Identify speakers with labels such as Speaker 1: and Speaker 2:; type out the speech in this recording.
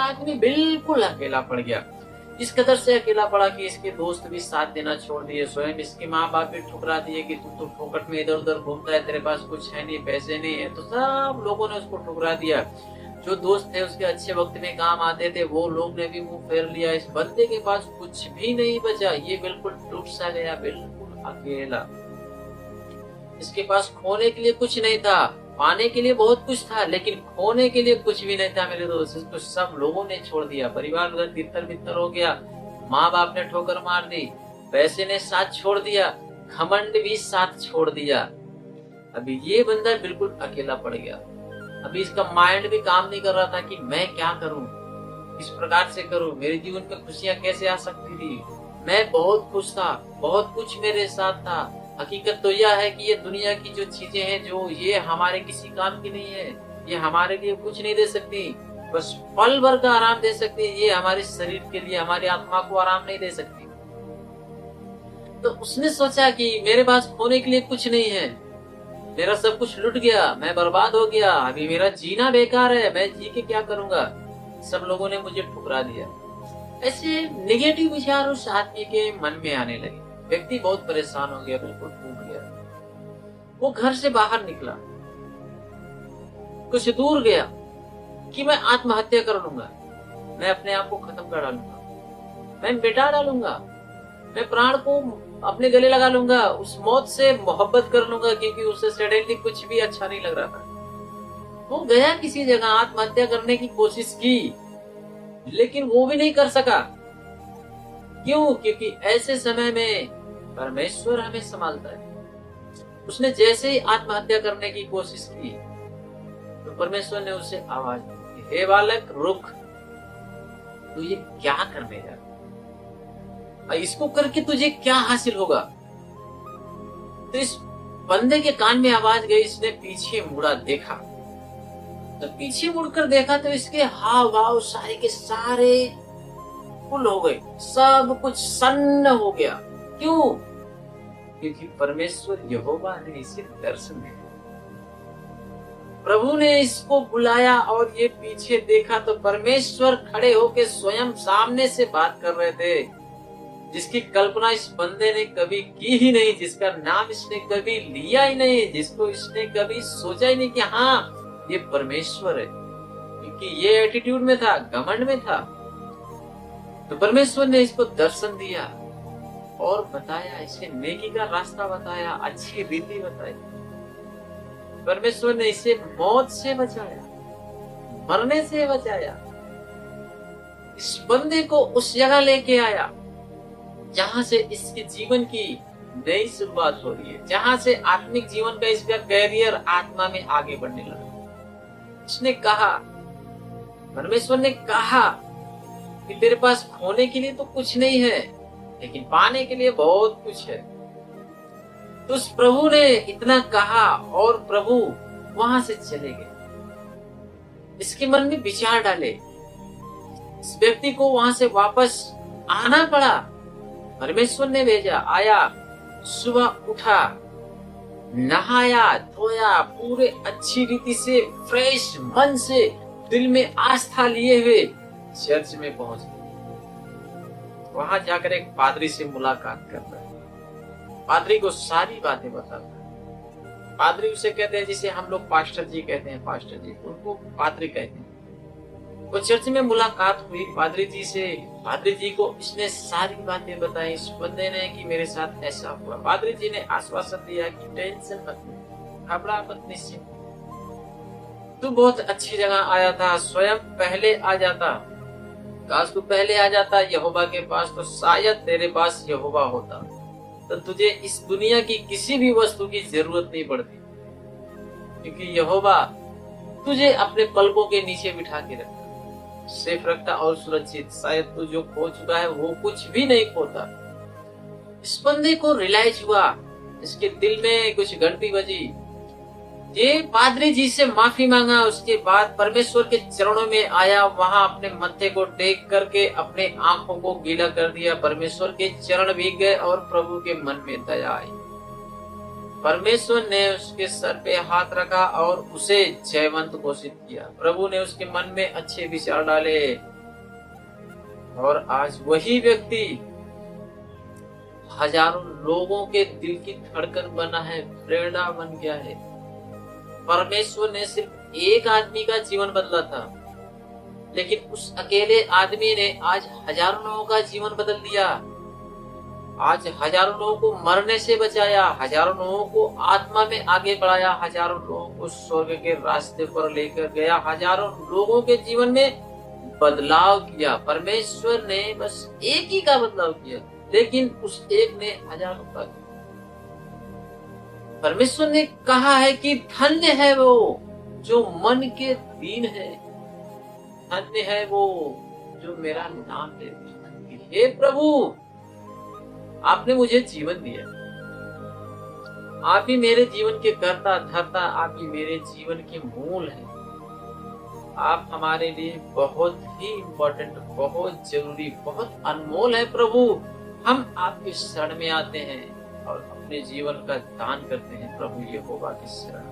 Speaker 1: आदमी बिल्कुल अकेला पड़ गया। इस कदर से अकेला पड़ा कि इसके दोस्त भी साथ देना छोड़ दिए, स्वयं इसके माँ बाप भी ठुकरा दिए कि तू तो फोकट में इधर उधर घूमता है, तेरे पास कुछ है नहीं, पैसे नहीं है। तो सब लोगों ने उसको ठुकरा दिया। जो दोस्त थे उसके अच्छे वक्त में काम आते थे, वो लोग ने भी मुंह फेर लिया। इस बंदे के पास कुछ भी नहीं बचा, ये बिल्कुल टूट सा गया, बिल्कुल अकेला। इसके पास खोने के लिए कुछ नहीं था, पाने के लिए बहुत कुछ था, लेकिन खोने के लिए कुछ भी नहीं था मेरे दोस्त। इसको सब लोगों ने छोड़ दिया, परिवार उधर तितर बितर हो गया, माँ बाप ने ठोकर मार दी, पैसे ने साथ छोड़ दिया, घमंड भी साथ छोड़ दिया। अभी ये बंदा बिल्कुल अकेला पड़ गया। अभी इसका माइंड भी काम नहीं कर रहा था कि मैं क्या करूं, किस प्रकार से करूं, मेरे जीवन में खुशियां कैसे आ सकती थी। मैं बहुत खुश था, बहुत कुछ मेरे साथ था। हकीकत तो यह है कि ये दुनिया की जो चीजें हैं, जो ये हमारे किसी काम की नहीं है, ये हमारे लिए कुछ नहीं दे सकती, बस पल भर का आराम दे सकती है। ये हमारे शरीर के लिए, हमारी आत्मा को आराम नहीं दे सकती। तो उसने सोचा कि मेरे पास खोने के लिए कुछ नहीं है, मेरा सब कुछ लुट गया, मैं बर्बाद हो गया, अभी मेरा जीना बेकार है, मैं जी के क्या करूंगा, सब लोगों ने मुझे ठुकरा दिया। ऐसे नेगेटिव विचार उस आदमी के मन में आने लगे। व्यक्ति बहुत परेशान हो गया, बिल्कुल टूट गया। वो घर से बाहर निकला, कुछ दूर गया कि मैं आत्महत्या कर लूंगा, मैं अपने आप को खत्म कर डालूंगा, मैं मिटा डालूंगा, मैं प्राण को अपने गले लगा लूंगा, उस मौत से मोहब्बत कर लूंगा, क्योंकि उसे सडनली कुछ भी अच्छा नहीं लग रहा था। वो गया किसी जगह, आत्महत्या करने की कोशिश की, लेकिन वो भी नहीं कर सका। क्यों? क्योंकि ऐसे समय में परमेश्वर हमें संभालता है। उसने जैसे ही आत्महत्या करने की कोशिश की तो परमेश्वर ने उसे आवाज दी, हे बालक रुक, तू ये क्या करने जा रहा, इसको करके तुझे क्या हासिल होगा। तो इस बंदे के कान में आवाज गई, इसने पीछे मुड़ा, देखा। तो पीछे मुड़कर देखा तो इसके हाव भाव सारे के सारे फुल हो गए, सब कुछ सन्न हो गया। क्यों? क्योंकि परमेश्वर यहोवा ने इसे दर्शन दिया। प्रभु ने इसको बुलाया और ये पीछे देखा तो परमेश्वर खड़े होकर स्वयं सामने से बात कर रहे थे, जिसकी कल्पना इस बंदे ने कभी की ही नहीं, जिसका नाम इसने कभी लिया ही नहीं, जिसको इसने कभी सोचा ही नहीं कि हाँ ये परमेश्वर है। क्योंकि ये एटीट्यूड में था, घमंड में था। तो परमेश्वर ने इसको दर्शन दिया और बताया, इसे नेकी का रास्ता बताया, अच्छी रीति बताई। परमेश्वर ने इसे मौत से बचाया, मरने से बचाया। इस बंदे को उस जगह लेके आया जहां से इसके जीवन की नई शुरुआत हो रही है, जहां से आत्मिक जीवन का इसका कैरियर आत्मा में आगे बढ़ने लगा। इसने कहा, परमेश्वर ने कहा कि तेरे पास खोने के लिए तो कुछ नहीं है, लेकिन पाने के लिए बहुत कुछ है। तो उस प्रभु ने इतना कहा और प्रभु वहां से चले गए। इसके मन में विचार डाले, इस व्यक्ति को वहां से वापस आना पड़ा। परमेश्वर ने भेजा, आया, सुबह उठा, नहाया धोया, पूरे अच्छी रीति से फ्रेश मन से, दिल में आस्था लिए हुए चर्च में पहुंच गए। वहां जाकर एक पादरी से मुलाकात करता है, पादरी को सारी बातें बताता है। पादरी उसे कहते हैं जिसे हम लोग पास्टर जी कहते हैं, पास्टर जी, उनको पादरी कहते हैं। वो चर्च में मुलाकात हुई पादरी जी से। पादरी जी को इसने सारी बातें बताई इस बंदे ने कि मेरे साथ ऐसा हुआ। पादरी जी ने आश्वासन दिया कि टेंशन मत ले, घबरा मत, निश्चिंत, तू बहुत अच्छी जगह आया था, स्वयं पहले आ जाता। काश तू पहले आ जाता यहोवा के पास, तो शायद तेरे पास यहोवा होता, तो तुझे इस दुनिया की किसी भी वस्तु की जरूरत नहीं पड़ती, क्योंकि यहोवा तुझे अपने पलकों के नीचे बिठा के रखता, सेफ रखता और सुरक्षित। शायद तू जो खो चुका है वो कुछ भी नहीं खोता। इस बंदे को रियलाइज हुआ, इसके दिल में कुछ घंटी बजी। ये पादरी जी से माफी मांगा, उसके बाद परमेश्वर के चरणों में आया, वहां अपने मत्थे को टेक करके अपने आंखों को गीला कर दिया। परमेश्वर के चरण भीग गए और प्रभु के मन में दया आई। परमेश्वर ने उसके सर पे हाथ रखा और उसे जयवंत घोषित किया। प्रभु ने उसके मन में अच्छे विचार डाले, और आज वही व्यक्ति हजारों लोगों के दिल की धड़कन बना है, प्रेरणा बन गया है। परमेश्वर ने सिर्फ एक आदमी का जीवन बदला था, लेकिन उस अकेले आदमी ने आज हजारों लोगों का जीवन बदल दिया। आज हजारों लोगों को मरने से बचाया, हजारों लोगों को आत्मा में आगे बढ़ाया, हजारों लोगों को स्वर्ग के रास्ते पर लेकर गया, हजारों लोगों के जीवन में बदलाव किया। परमेश्वर ने बस एक ही का बदलाव किया, लेकिन उस एक ने हजारों का किया। परमेश्वर ने कहा है कि धन्य है वो जो मन के दीन है, धन्य है वो जो मेरा नाम लेते हैं। हे प्रभु, आपने मुझे जीवन दिया, आप ही मेरे जीवन के कर्ता धर्ता, आप ही मेरे जीवन के मूल हैं। आप हमारे लिए बहुत ही इम्पोर्टेंट, बहुत जरूरी, बहुत अनमोल है प्रभु। हम आपके शरण में आते हैं और अपने जीवन का दान करते हैं प्रभु यहोवा की शरण।